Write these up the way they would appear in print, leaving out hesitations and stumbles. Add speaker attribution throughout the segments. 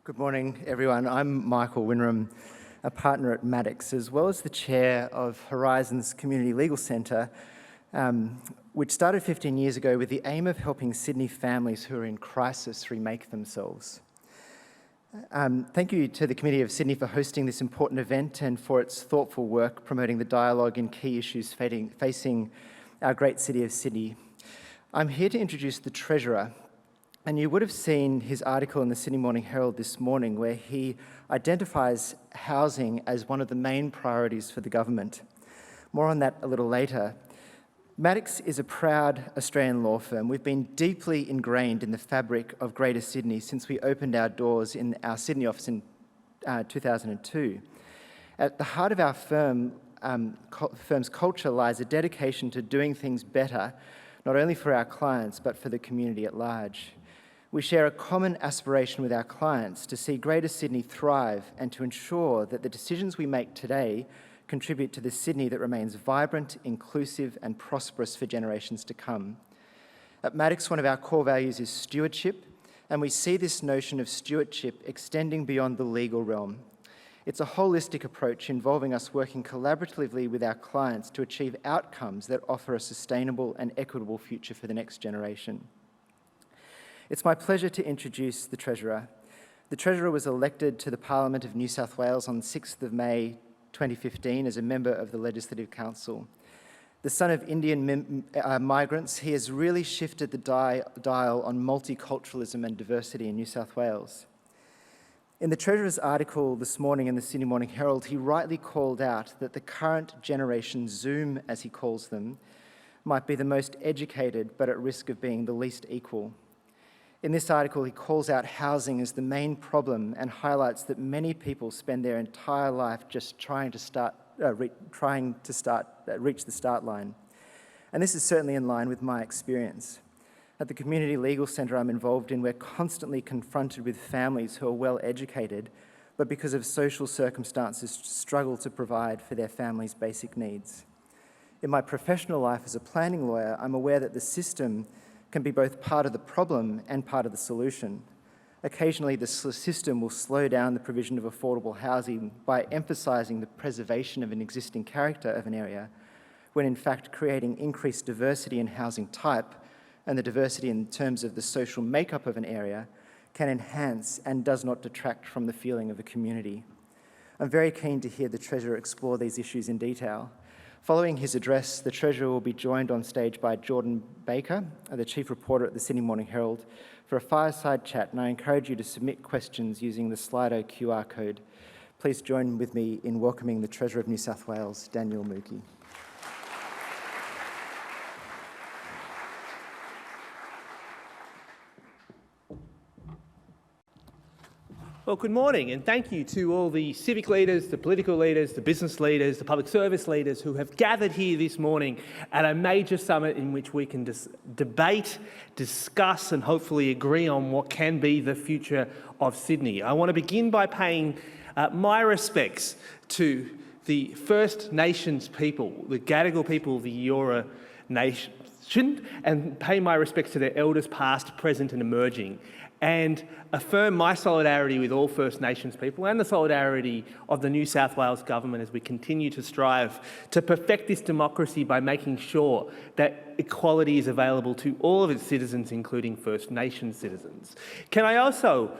Speaker 1: Good morning, everyone. I'm Michael Winram, a partner at Maddocks, as well as the chair of Horizon's Community Legal Centre, which started 15 years ago with the aim of helping Sydney families who are in crisis remake themselves. Thank you to the Committee of Sydney for hosting this important event and for its thoughtful work promoting the dialogue in key issues facing our great city of Sydney. I'm here to introduce the Treasurer, and you would have seen his article in the Sydney Morning Herald this morning where he identifies housing as one of the main priorities for the government. More on that a little later. Maddocks is a proud Australian law firm. We've been deeply ingrained in the fabric of Greater Sydney since we opened our doors in our Sydney office in 2002. At the heart of our firm's culture lies a dedication to doing things better, not only for our clients, but for the community at large. We share a common aspiration with our clients to see Greater Sydney thrive and to ensure that the decisions we make today contribute to the Sydney that remains vibrant, inclusive and prosperous for generations to come. At Maddocks, one of our core values is stewardship, and we see this notion of stewardship extending beyond the legal realm. It's a holistic approach involving us working collaboratively with our clients to achieve outcomes that offer a sustainable and equitable future for the next generation. It's my pleasure to introduce the Treasurer. The Treasurer was elected to the Parliament of New South Wales on 6th of May 2015 as a member of the Legislative Council. The son of Indian migrants, he has really shifted the dial on multiculturalism and diversity in New South Wales. In the Treasurer's article this morning in the Sydney Morning Herald, he rightly called out that the current generation Zoom, as he calls them, might be the most educated but at risk of being the least equal. In this article, he calls out housing as the main problem and highlights that many people spend their entire life just trying to reach the start line. And this is certainly in line with my experience. At the Community Legal Centre I'm involved in, we're constantly confronted with families who are well educated, but because of social circumstances struggle to provide for their family's basic needs. In my professional life as a planning lawyer, I'm aware that the system can be both part of the problem and part of the solution. Occasionally, the system will slow down the provision of affordable housing by emphasising the preservation of an existing character of an area, when in fact creating increased diversity in housing type and the diversity in terms of the social makeup of an area can enhance and does not detract from the feeling of a community. I'm very keen to hear the Treasurer explore these issues in detail. Following his address, the Treasurer will be joined on stage by Jordan Baker, the Chief Reporter at the Sydney Morning Herald, for a fireside chat, and I encourage you to submit questions using the Slido QR code. Please join with me in welcoming the Treasurer of New South Wales, Daniel Mookhey.
Speaker 2: Well, good morning, and thank you to all the civic leaders, the political leaders, the business leaders, the public service leaders who have gathered here this morning at a major summit in which we can debate, discuss and hopefully agree on what can be the future of Sydney. I want to begin by paying my respects to the First Nations people, the Gadigal people of the Eora Nation, and pay my respects to their elders past, present and emerging, and affirm my solidarity with all First Nations people and the solidarity of the New South Wales Government as we continue to strive to perfect this democracy by making sure that equality is available to all of its citizens, including First Nations citizens. Can I also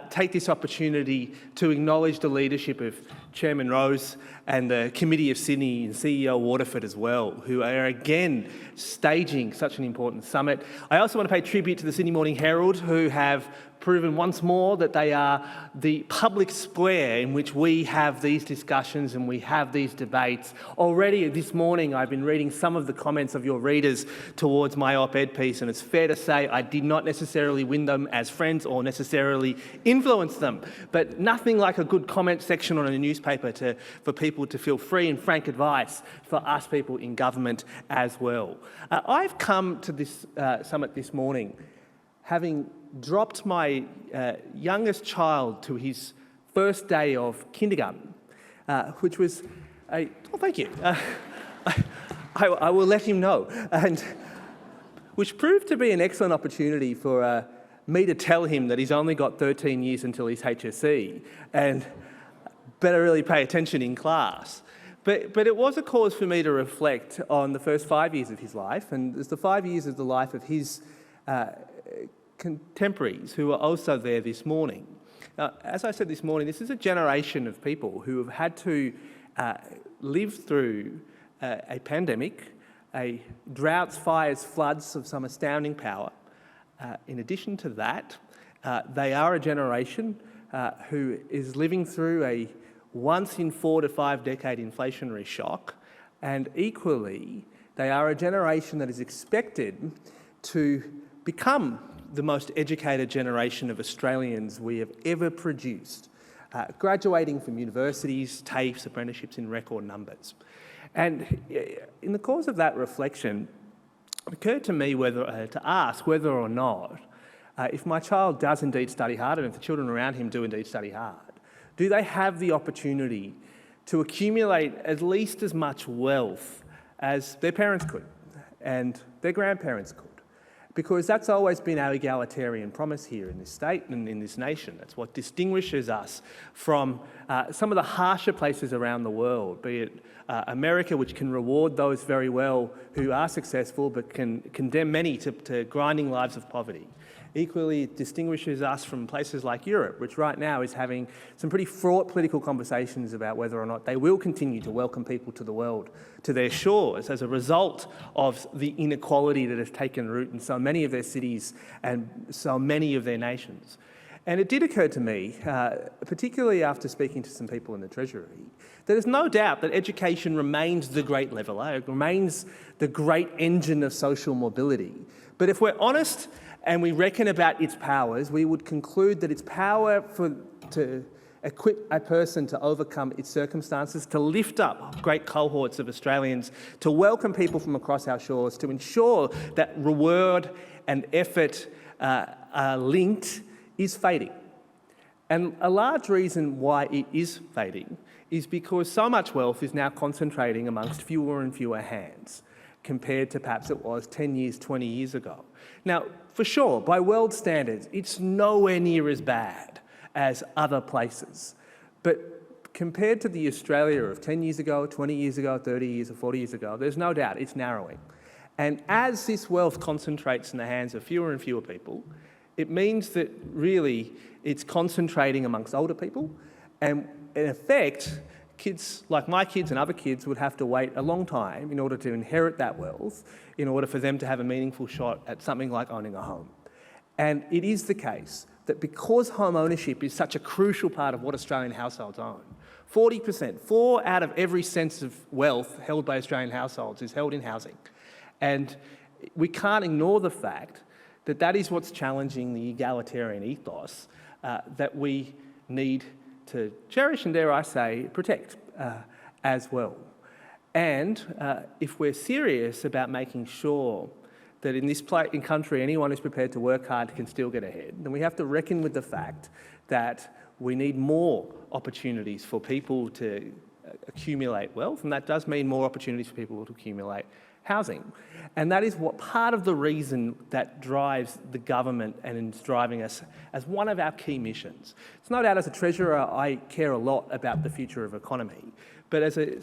Speaker 2: take this opportunity to acknowledge the leadership of Chairman Rose and the Committee of Sydney and CEO Waterford as well, who are again staging such an important summit. I also want to pay tribute to the Sydney Morning Herald, who have proven once more that they are the public square in which we have these discussions and we have these debates. Already this morning I've been reading some of the comments of your readers towards my op-ed piece, and it's fair to say I did not necessarily win them as friends or necessarily influence them, but nothing like a good comment section on a newspaper for people to feel free and frank advice for us people in government as well. I've come to this summit this morning having dropped my youngest child to his first day of kindergarten, which was thank you. I will let him know, and which proved to be an excellent opportunity for me to tell him that he's only got 13 years until he's HSC and better really pay attention in class. But it was a cause for me to reflect on the first 5 years of his life, and it's the 5 years of the life of his contemporaries who are also there this morning. As I said this morning, this is a generation of people who have had to live through a pandemic, droughts, fires, floods of some astounding power. In addition to that, they are a generation who is living through a once in 4 to 5 decade inflationary shock, and equally, they are a generation that is expected to become the most educated generation of Australians we have ever produced, graduating from universities, TAFEs, apprenticeships in record numbers. And in the course of that reflection, it occurred to me to ask whether or not, if my child does indeed study hard, and if the children around him do indeed study hard, do they have the opportunity to accumulate at least as much wealth as their parents could and their grandparents could? Because that's always been our egalitarian promise here in this state and in this nation. That's what distinguishes us from some of the harsher places around the world, be it America, which can reward those very well who are successful, but can condemn many to grinding lives of poverty. Equally, it distinguishes us from places like Europe, which right now is having some pretty fraught political conversations about whether or not they will continue to welcome people to the world, to their shores, as a result of the inequality that has taken root in so many of their cities and so many of their nations. And it did occur to me, particularly after speaking to some people in the Treasury, that there's no doubt that education remains the great leveller, it remains the great engine of social mobility. But if we're honest and we reckon about its powers, we would conclude that its power to equip a person to overcome its circumstances, to lift up great cohorts of Australians, to welcome people from across our shores, to ensure that reward and effort are linked, is fading. And a large reason why it is fading is because so much wealth is now concentrating amongst fewer and fewer hands compared to perhaps it was 10 years, 20 years ago. Now, for sure, by world standards, it's nowhere near as bad as other places. But compared to the Australia of 10 years ago, 20 years ago, 30 years or 40 years ago, there's no doubt it's narrowing. And as this wealth concentrates in the hands of fewer and fewer people, it means that really it's concentrating amongst older people, and in effect, kids like my kids and other kids would have to wait a long time in order to inherit that wealth, in order for them to have a meaningful shot at something like owning a home. And it is the case that because home ownership is such a crucial part of what Australian households own, 40%, 4 out of every cent of wealth held by Australian households is held in housing. And we can't ignore the fact that that is what's challenging the egalitarian ethos that we need to cherish and, dare I say, protect as well. And if we're serious about making sure that in this country anyone who's prepared to work hard can still get ahead, then we have to reckon with the fact that we need more opportunities for people to accumulate wealth, and that does mean more opportunities for people to accumulate housing. And that is what part of the reason that drives the government and is driving us as one of our key missions. It's no doubt as a treasurer, I care a lot about the future of economy. But as a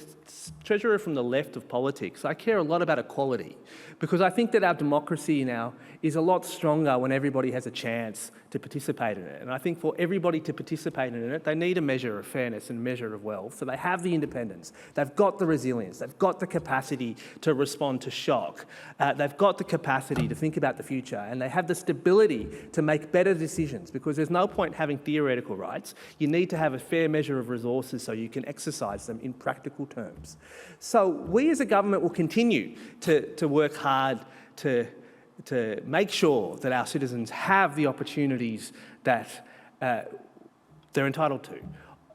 Speaker 2: treasurer from the left of politics, I care a lot about equality, because I think that our democracy now is a lot stronger when everybody has a chance to participate in it. And I think for everybody to participate in it, they need a measure of fairness and measure of wealth. So they have the independence, they've got the resilience, they've got the capacity to respond to shock, they've got the capacity to think about the future, and they have the stability to make better decisions, because there's no point having theoretical rights. You need to have a fair measure of resources so you can exercise them in practical terms. So we as a government will continue to work hard to make sure that our citizens have the opportunities that they're entitled to.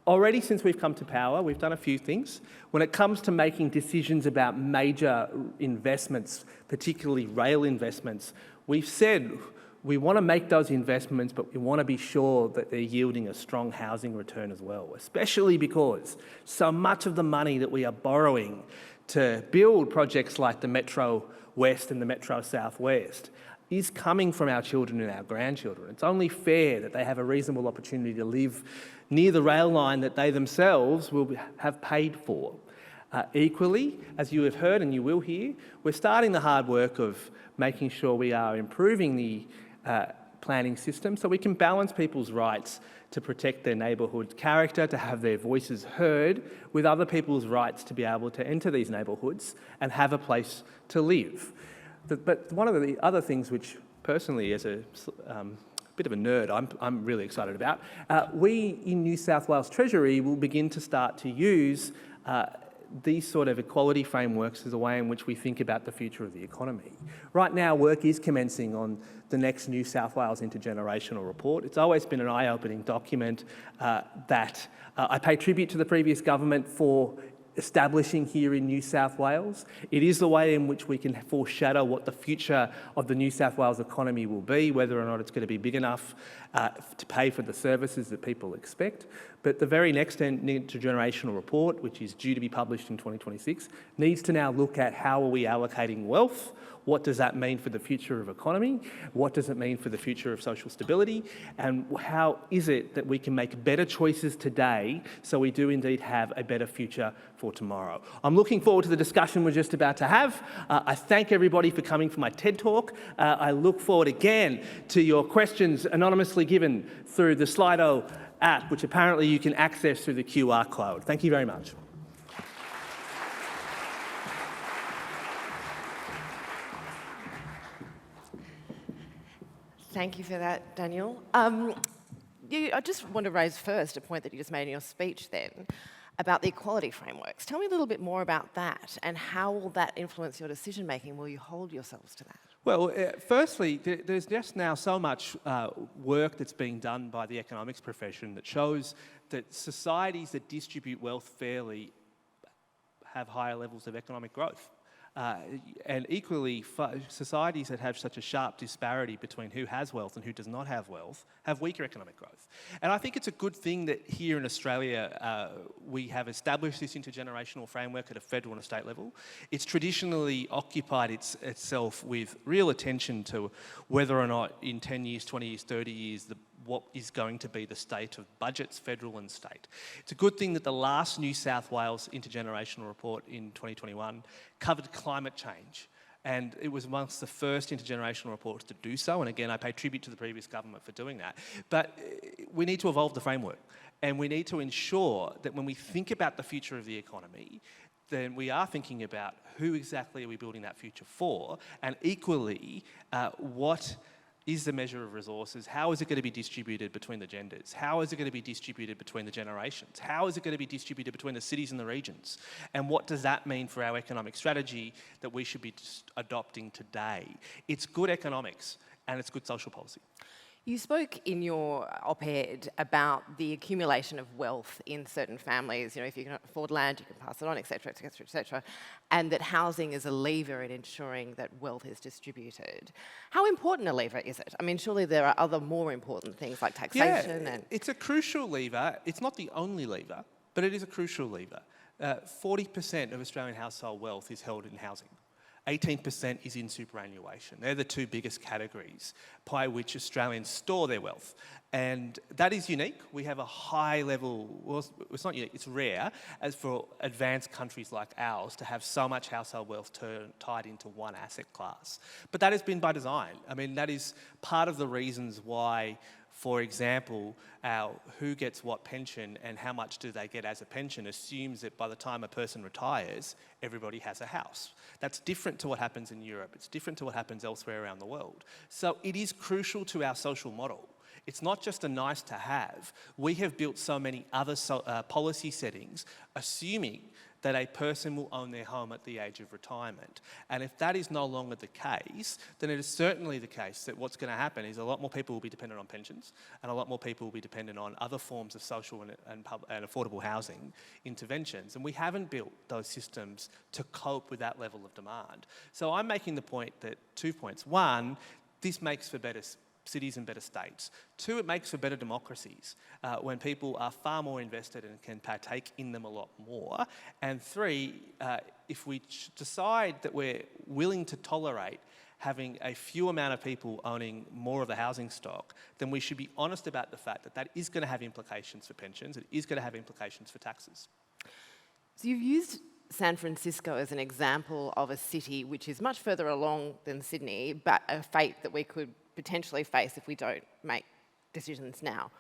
Speaker 2: Already since we've come to power, we've done a few things. When it comes to making decisions about major investments, particularly rail investments, we've said we want to make those investments, but we want to be sure that they're yielding a strong housing return as well, especially because so much of the money that we are borrowing to build projects like the Metro West and the Metro Southwest is coming from our children and our grandchildren. It's only fair that they have a reasonable opportunity to live near the rail line that they themselves will have paid for. Equally, as you have heard and you will hear, we're starting the hard work of making sure we are improving the planning system so we can balance people's rights to protect their neighbourhood character, to have their voices heard, with other people's rights to be able to enter these neighbourhoods and have a place to live. But one of the other things which, personally, as a bit of a nerd, I'm really excited about, we in New South Wales Treasury will begin to start to use these sort of equality frameworks as a way in which we think about the future of the economy. Right now, work is commencing on the next New South Wales intergenerational report. It's always been an eye-opening document that I pay tribute to the previous government for establishing here in New South Wales. It is the way in which we can foreshadow what the future of the New South Wales economy will be, whether or not it's going to be big enough to pay for the services that people expect. But the very next intergenerational report, which is due to be published in 2026, needs to now look at how are we allocating wealth. What does that mean for the future of economy? What does it mean for the future of social stability? And how is it that we can make better choices today so we do indeed have a better future for tomorrow? I'm looking forward to the discussion we're just about to have. I thank everybody for coming for my TED Talk. I look forward again to your questions anonymously given through the Slido app, which apparently you can access through the QR code. Thank you very much.
Speaker 3: Thank you for that, Daniel. I just want to raise first a point that you just made in your speech then about the equality frameworks. Tell me a little bit more about that and how will that influence your decision making? Will you hold yourselves to that?
Speaker 2: Well, firstly, there's just now so much work that's being done by the economics profession that shows that societies that distribute wealth fairly have higher levels of economic growth. And equally, societies that have such a sharp disparity between who has wealth and who does not have wealth have weaker economic growth. And I think it's a good thing that here in Australia we have established this intergenerational framework at a federal and a state level. It's traditionally occupied itself with real attention to whether or not in 10 years, 20 years, 30 years, what is going to be the state of budgets, federal and state. It's a good thing that the last New South Wales intergenerational report in 2021 covered climate change. And it was amongst the first intergenerational reports to do so. And again, I pay tribute to the previous government for doing that. But we need to evolve the framework. And we need to ensure that when we think about the future of the economy, then we are thinking about who exactly are we building that future for, and equally, what is the measure of resources? How is it going to be distributed between the genders? How is it going to be distributed between the generations? How is it going to be distributed between the cities and the regions? And what does that mean for our economic strategy that we should be adopting today? It's good economics and it's good social policy.
Speaker 3: You spoke in your op-ed about the accumulation of wealth in certain families. You know, if you can afford land, you can pass it on, et cetera, et cetera, et cetera, and that housing is a lever in ensuring that wealth is distributed. How important a lever is it? I mean, surely there are other more important things like taxation and...
Speaker 2: It's a crucial lever. It's not the only lever, but it is a crucial lever. 40% of Australian household wealth is held in housing. 18% is in superannuation. They're the two biggest categories by which Australians store their wealth. And that is unique. We have a high level, well, it's not unique, it's rare, as for advanced countries like ours to have so much household wealth tied into one asset class. But that has been by design. I mean, that is part of the reasons why, for example, our who gets what pension and how much do they get as a pension assumes that by the time a person retires, everybody has a house. That's different to what happens in Europe. It's different to what happens elsewhere around the world. So it is crucial to our social model. It's not just a nice to have. We have built so many other policy settings assuming that a person will own their home at the age of retirement. And if that is no longer the case, then it is certainly the case that what's going to happen is a lot more people will be dependent on pensions and a lot more people will be dependent on other forms of social and affordable housing interventions. And we haven't built those systems to cope with that level of demand. So I'm making the point that 2 points. One, this makes for better cities and better states. 2, it makes for better democracies when people are far more invested and can partake in them a lot more. And 3, if we decide that we're willing to tolerate having a few amount of people owning more of the housing stock, then we should be honest about the fact that that is going to have implications for pensions, it is going to have implications for taxes.
Speaker 3: So you've used San Francisco as an example of a city which is much further along than Sydney, but a fate that we could potentially face if we don't make decisions now.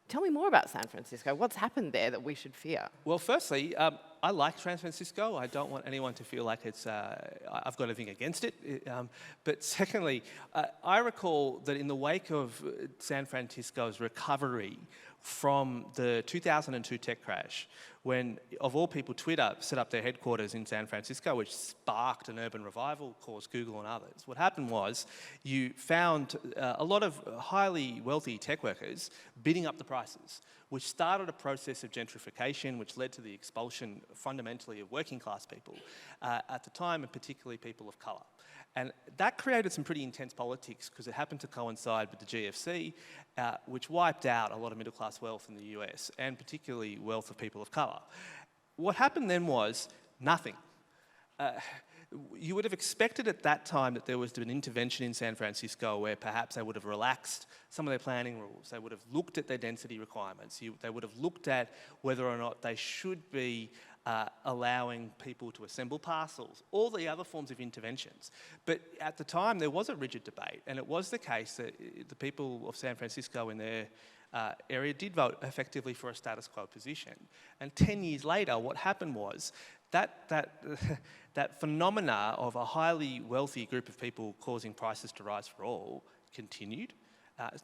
Speaker 3: Tell me more about San Francisco. What's happened there that we should fear?
Speaker 2: Well, firstly, I like San Francisco. I don't want anyone to feel like I've got anything against it. But secondly, I recall that in the wake of San Francisco's recovery from the 2002 tech crash, when, of all people, Twitter set up their headquarters in San Francisco, which sparked an urban revival, caused Google and others. What happened was you found a lot of highly wealthy tech workers bidding up the prices, which started a process of gentrification, which led to the expulsion, fundamentally, of working class people at the time, and particularly people of colour. And that created some pretty intense politics because it happened to coincide with the GFC, which wiped out a lot of middle-class wealth in the US, and particularly wealth of people of colour. What happened then was nothing. You would have expected at that time that there was an intervention in San Francisco where perhaps they would have relaxed some of their planning rules. They would have looked at their density requirements. They would have looked at whether or not they should be allowing people to assemble parcels, all the other forms of interventions. But at the time, there was a rigid debate, and it was the case that the people of San Francisco in their area did vote effectively for a status quo position. And 10 years later, what happened was that phenomena of a highly wealthy group of people causing prices to rise for all continued. It's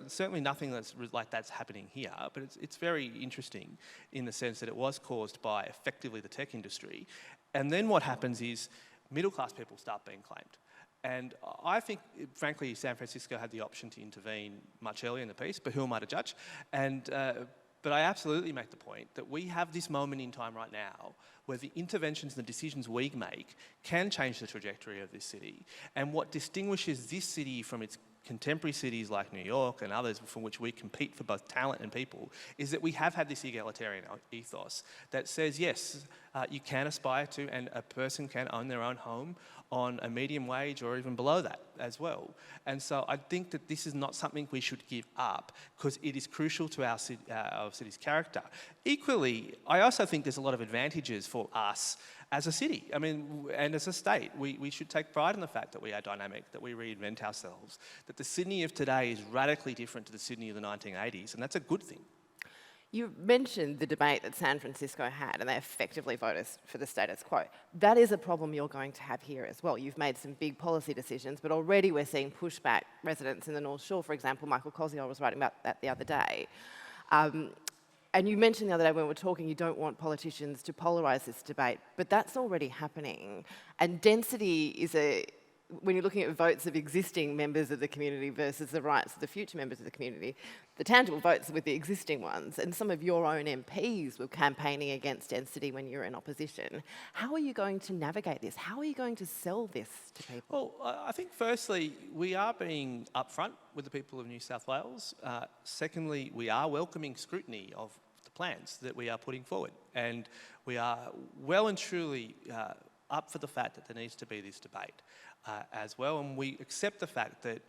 Speaker 2: certainly nothing that's happening here, but it's very interesting in the sense that it was caused by effectively the tech industry. And then what happens is middle-class people start being claimed. And I think, frankly, San Francisco had the option to intervene much earlier in the piece, but who am I to judge? But I absolutely make the point that we have this moment in time right now where the interventions and the decisions we make can change the trajectory of this city. And what distinguishes this city from its contemporary cities like New York and others from which we compete for both talent and people is that we have had this egalitarian ethos that says, yes, you can aspire to, and a person can own their own home on a medium wage or even below that as well. And so I think that this is not something we should give up because it is crucial to our city's character. Equally, I also think there's a lot of advantages for us as a city, and as a state. We should take pride in the fact that we are dynamic, that we reinvent ourselves, that the Sydney of today is radically different to the Sydney of the 1980s, and that's a good thing.
Speaker 3: You mentioned the debate that San Francisco had, and they effectively voted for the status quo. That is a problem you're going to have here as well. You've made some big policy decisions, but already we're seeing pushback. Residents in the North Shore, for example, Michael Koziol was writing about that the other day. And you mentioned the other day when we were talking, you don't want politicians to polarise this debate, but that's already happening. And density is when you're looking at votes of existing members of the community versus the rights of the future members of the community, the tangible votes are with the existing ones. And some of your own MPs were campaigning against density when you were in opposition. How are you going to navigate this? How are you going to sell this to people?
Speaker 2: Well, I think firstly, we are being upfront with the people of New South Wales. Secondly, we are welcoming scrutiny of the plans that we are putting forward. And we are well and truly up for the fact that there needs to be this debate as well. And we accept the fact that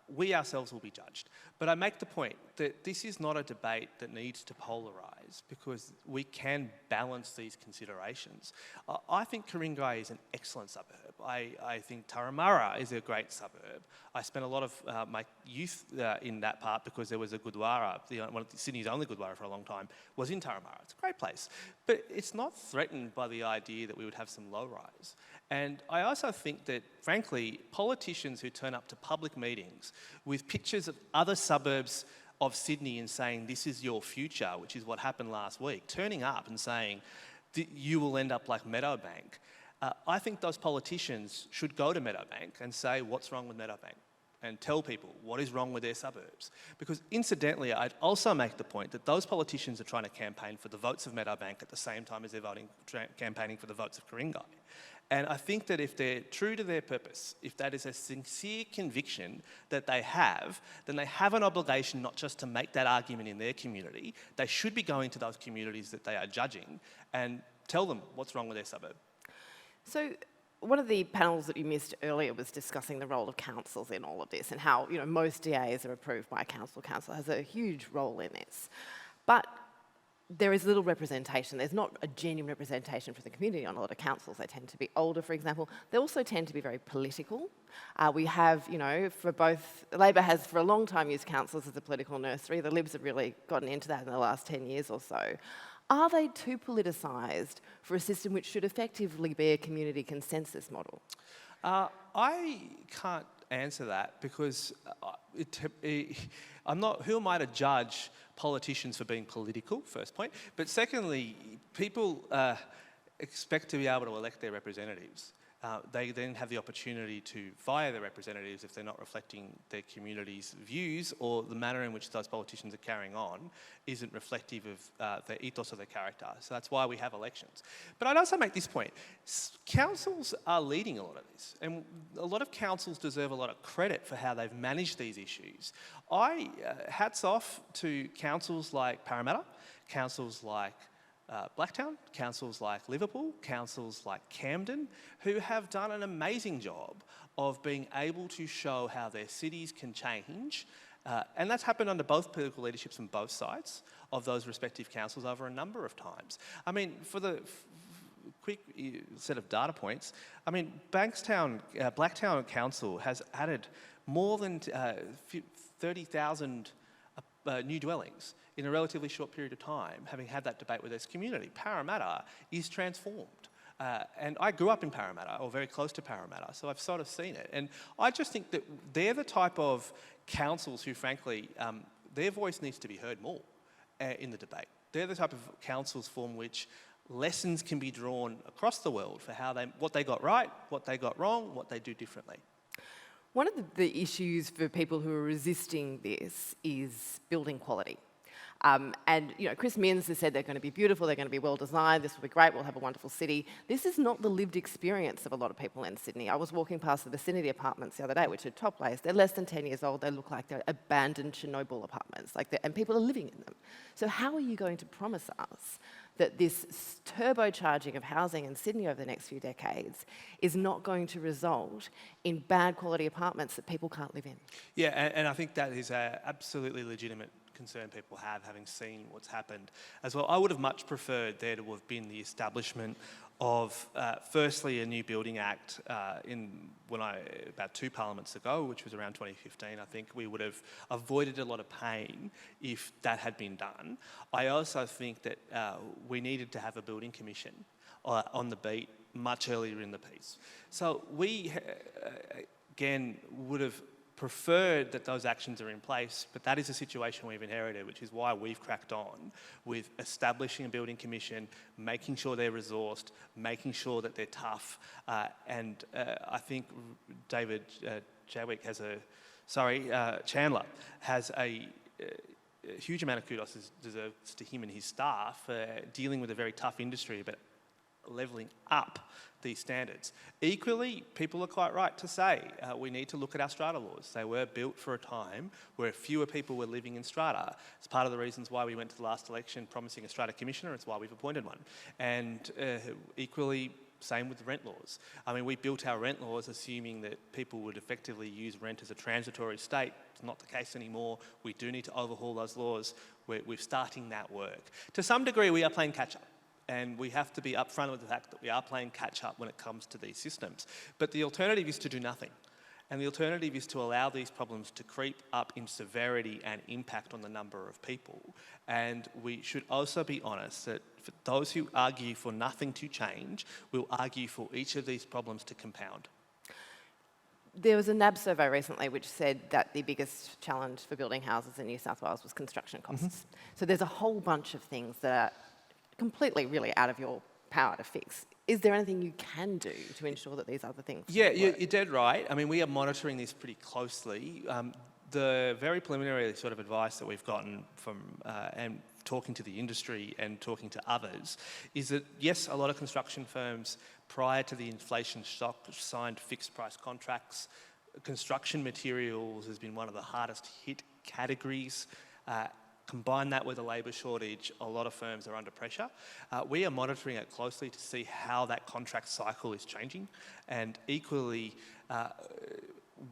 Speaker 2: we ourselves will be judged. But I make the point that this is not a debate that needs to polarise because we can balance these considerations. I think Ku-ring-gai is an excellent suburb. I think Turramurra is a great suburb. I spent a lot of my youth in that part because there was a Gurdwara, one of Sydney's only Gurdwara for a long time, was in Turramurra. It's a great place. But it's not threatened by the idea that we would have some low-rise. And I also think that, frankly, politicians who turn up to public meetings with pictures of other suburbs of Sydney and saying, this is your future, which is what happened last week, turning up and saying, you will end up like Meadowbank. I think those politicians should go to Meadowbank and say, what's wrong with Meadowbank? And tell people what is wrong with their suburbs. Because incidentally, I'd also make the point that those politicians are trying to campaign for the votes of Meadowbank at the same time as they're campaigning for the votes of Ku-ring-gai. And I think that if they're true to their purpose, if that is a sincere conviction that they have, then they have an obligation not just to make that argument in their community, they should be going to those communities that they are judging and tell them what's wrong with their suburb.
Speaker 3: So one of the panels that you missed earlier was discussing the role of councils in all of this and how, most DAs are approved by a council. Council has a huge role in this. But there is little representation. There's not a genuine representation for the community on a lot of councils. They tend to be older, for example. They also tend to be very political. We have, for both, Labor has for a long time used councils as a political nursery. The Libs have really gotten into that in the last 10 years or so. Are they too politicised for a system which should effectively be a community consensus model?
Speaker 4: I can't answer that because I'm not. Who am I to judge politicians for being political? First point, but secondly, people expect to be able to elect their representatives. They then have the opportunity to fire their representatives if they're not reflecting their community's views or the manner in which those politicians are carrying on isn't reflective of their ethos or their character. So that's why we have elections. But I'd also make this point. Councils are leading a lot of this, and a lot of councils deserve a lot of credit for how they've managed these issues. Hats off to councils like Parramatta, councils like Blacktown, councils like Liverpool, councils like Camden, who have done an amazing job of being able to show how their cities can change. And that's happened under both political leaderships on both sides of those respective councils over a number of times. I mean, for the quick set of data points, I mean, Blacktown Council has added more than 30,000 new dwellings in a relatively short period of time, having had that debate with its community. Parramatta is transformed. And I grew up in Parramatta, or very close to Parramatta, so I've sort of seen it. And I just think that they're the type of councils who, frankly, their voice needs to be heard more in the debate. They're the type of councils from which lessons can be drawn across the world for what they got right, what they got wrong, what they do differently.
Speaker 3: One of the issues for people who are resisting this is building quality. And Chris Minns has said they're going to be beautiful, they're going to be well designed, this will be great, we'll have a wonderful city. This is not the lived experience of a lot of people in Sydney. I was walking past the Vicinity apartments the other day, which are top place. They're less than 10 years old, they look like they're abandoned Chernobyl apartments, and people are living in them. So how are you going to promise us that this turbocharging of housing in Sydney over the next few decades is not going to result in bad quality apartments that people can't live in?
Speaker 4: Yeah, and I think that is an absolutely legitimate concern people have, having seen what's happened as well. I would have much preferred there to have been the establishment of, firstly, a new building act about 2 parliaments ago, which was around 2015. I think we would have avoided a lot of pain if that had been done. I also think that we needed to have a building commission on the beat much earlier in the piece. So we, again, would have preferred that those actions are in place, but that is a situation we've inherited, which is why we've cracked on with establishing a building commission, making sure they're resourced, making sure that they're tough, and I think David Chandler has a huge amount of kudos deserves to him and his staff for dealing with a very tough industry, but levelling up these standards. Equally, people are quite right to say we need to look at our strata laws. They were built for a time where fewer people were living in strata. It's part of the reasons why we went to the last election promising a strata commissioner. It's why we've appointed one. And equally, same with the rent laws. I mean, we built our rent laws assuming that people would effectively use rent as a transitory state. It's not the case anymore. We do need to overhaul those laws. We're starting that work. To some degree, we are playing catch-up. And we have to be upfront with the fact that we are playing catch-up when it comes to these systems. But the alternative is to do nothing. And the alternative is to allow these problems to creep up in severity and impact on the number of people. And we should also be honest that for those who argue for nothing to change will argue for each of these problems to compound.
Speaker 3: There was a NAB survey recently which said that the biggest challenge for building houses in New South Wales was construction costs. Mm-hmm. So there's a whole bunch of things that are completely really out of your power to fix. Is there anything you can do to ensure that these other things
Speaker 4: Yeah,
Speaker 3: work?
Speaker 4: you're dead right. I mean, we are monitoring this pretty closely. The very preliminary sort of advice that we've gotten from and talking to the industry and talking to others is that, yes, a lot of construction firms prior to the inflation shock signed fixed price contracts. Construction materials has been one of the hardest hit categories. Combine that with a labour shortage, a lot of firms are under pressure. We are monitoring it closely to see how that contract cycle is changing, and equally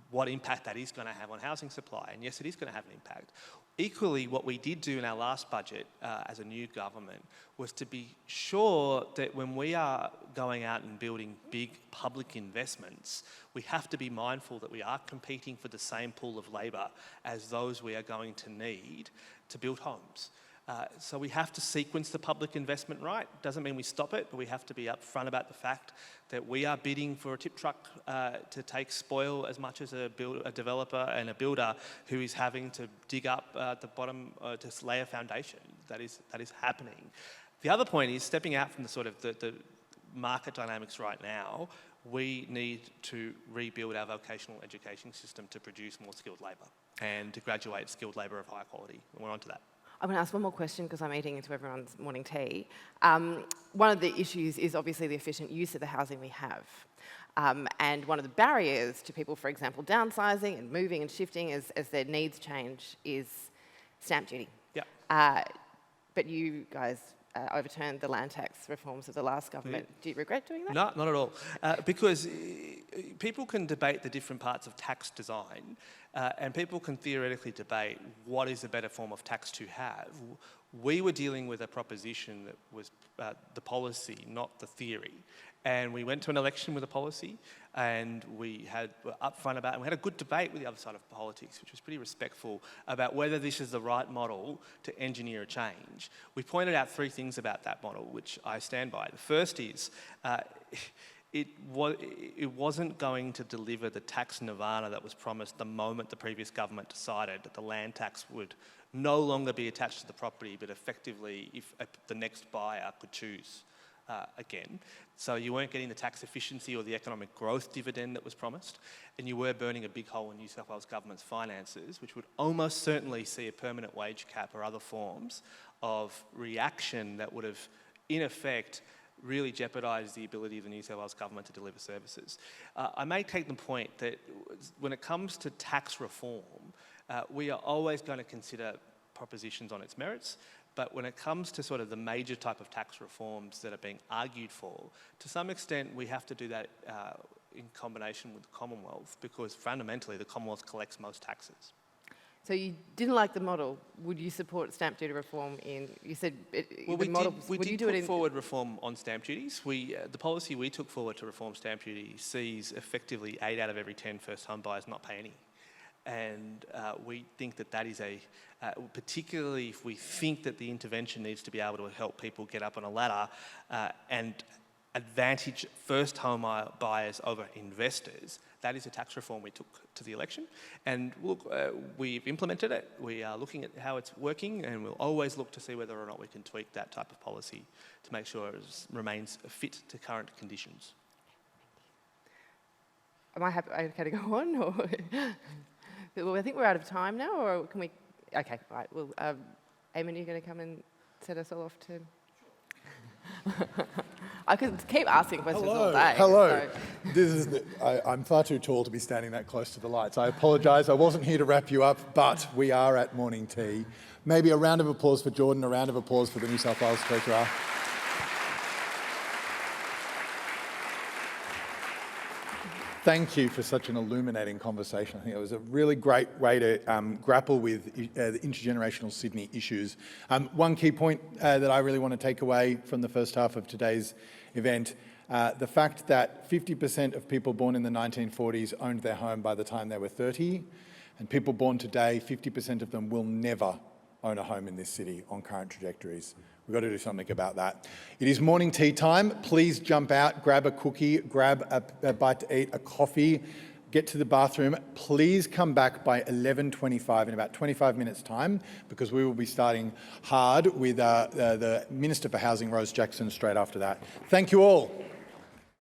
Speaker 4: what impact that is going to have on housing supply. And yes, it is going to have an impact. Equally, what we did do in our last budget as a new government was to be sure that when we are going out and building big public investments, we have to be mindful that we are competing for the same pool of labour as those we are going to need to build homes. So we have to sequence the public investment right. Doesn't mean we stop it, but we have to be upfront about the fact that we are bidding for a tip truck to take spoil as much as a developer and a builder who is having to dig up the bottom to lay a foundation. That is happening. The other point is stepping out from the sort of the market dynamics right now. We need to rebuild our vocational education system to produce more skilled labour and to graduate skilled labour of high quality. And we're on to that.
Speaker 3: I'm going to ask one more question because I'm eating into everyone's morning tea. One of the issues is obviously the efficient use of the housing we have. And one of the barriers to people, for example, downsizing and moving and shifting as their needs change is stamp duty.
Speaker 4: Yeah.
Speaker 3: But you guys overturned the land tax reforms of the last government. Do you regret doing that?
Speaker 4: No, not at all. Because people can debate the different parts of tax design, and people can theoretically debate what is a better form of tax to have. We were dealing with a proposition that was the policy, not the theory. And we went to an election with a policy, and were upfront about it. And we had a good debate with the other side of politics, which was pretty respectful about whether this is the right model to engineer a change. We pointed out 3 things about that model, which I stand by. The first is it wasn't going to deliver the tax nirvana that was promised the moment the previous government decided that the land tax would no longer be attached to the property, but effectively if the next buyer could choose again. So you weren't getting the tax efficiency or the economic growth dividend that was promised, and you were burning a big hole in New South Wales government's finances, which would almost certainly see a permanent wage cap or other forms of reaction that would have, in effect, really jeopardise the ability of the New South Wales government to deliver services. I may take the point that when it comes to tax reform, we are always going to consider propositions on its merits. But when it comes to sort of the major type of tax reforms that are being argued for, to some extent we have to do that in combination with the Commonwealth, because fundamentally the Commonwealth collects most taxes.
Speaker 3: So you didn't like the model. Would you support stamp duty reform you said
Speaker 4: well,
Speaker 3: the model...
Speaker 4: We did put forward reform on stamp duties. The policy we took forward to reform stamp duty sees effectively 8 out of every 10 first home buyers not pay any. And we think that is particularly if we think that the intervention needs to be able to help people get up on a ladder and advantage first home buyers over investors, that is a tax reform we took to the election. And look, we've implemented it. We are looking at how it's working, and we'll always look to see whether or not we can tweak that type of policy to make sure it remains fit to current conditions.
Speaker 3: Am I okay to go on? Or well, I think we're out of time now, or can we... Okay, right. Well, Eamon, you're going to come and set us all off to... I could keep asking questions all day.
Speaker 5: Hello.
Speaker 3: So.
Speaker 5: I'm far too tall to be standing that close to the lights. I apologise. I wasn't here to wrap you up, but we are at morning tea. Maybe a round of applause for Jordan, a round of applause for the New South Wales Treasurer. Thank you for such an illuminating conversation. I think it was a really great way to grapple with the intergenerational Sydney issues. One key point that I really want to take away from the first half of today's event, the fact that 50% of people born in the 1940s owned their home by the time they were 30, and people born today, 50% of them will never own a home in this city on current trajectories. We've got to do something about that. It is morning tea time. Please jump out, grab a cookie, grab a bite to eat, a coffee, get to the bathroom. Please come back by 11:25 in about 25 minutes' time, because we will be starting hard with the Minister for Housing, Rose Jackson, straight after that. Thank you all.